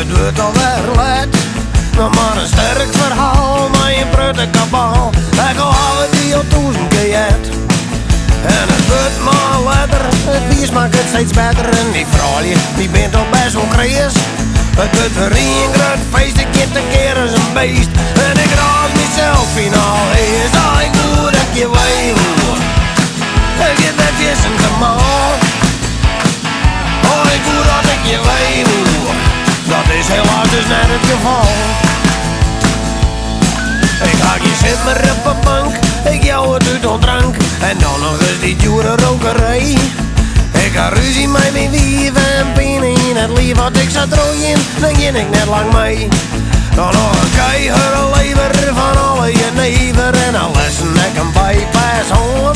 Het wordt alweer laat. Nog maar een sterk verhaal, maar je prutte kabaal. Ik al hadden die al 1000 keer. En het wordt maar letter, het bier smaakt het steeds beter. En die vrouw, die bent al best wel kreeg. Het wordt weer een groot feest, ik get een keer als een beest. En ik raad mezelf finaal is, ik moet dat je weet hoe. Ik get dat vissen te maal. Ik moet dat ik je weet hoe. Dat is helaas dus net het geval. Ik ga je zit maar op een bank, ik jou het uit drank. En dan nog eens die dure rokerij. Ik ga ruzie met mijn wief en pijn in het lief. Wat ik zou drooien, dan ging ik net lang mee. Dan nog een keihard lever van alle je neven. En dan lessen ik een bypass home.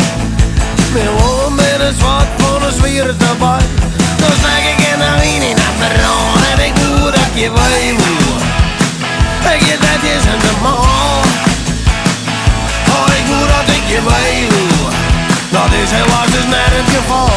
Mijn loon met een zwart van een zwier erbij. Dan zeg ik in de wien in de verhaal. En ik moet dat je weet hoe. Ik get dat is in de maal. Ik moet dat ik je weet hoe. Dat is helaas dus net het geval.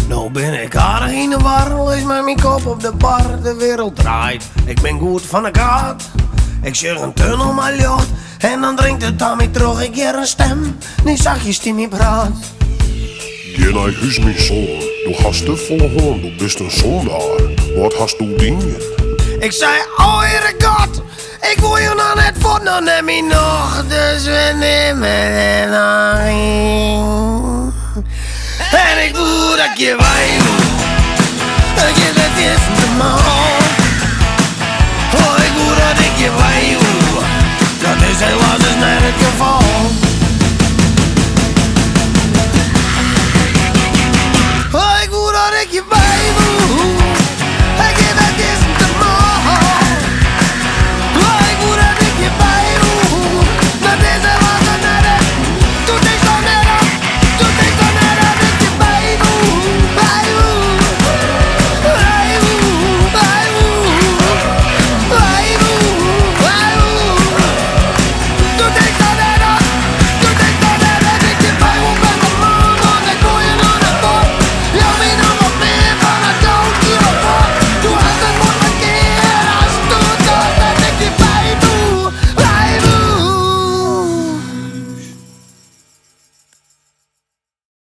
Nou ben ik aardig in de war, lees met mijn kop op de bar, de wereld draait. Ik ben goed van de kaart, ik zeg een tunnel maar lucht. En dan drinkt het aan mij terug, ik heer een stem, die zachtjes die mij praat. Je naar huis mijn zoon, du hast de volle hoorn, du bist een zondaar. Wat hast du dingen? Ik zei, oh Heere God, ik wil je nou net voor, dan neem je nog, dus we nemen het nog in. En ik voel dat je weet hoe. Ik get dat is de man.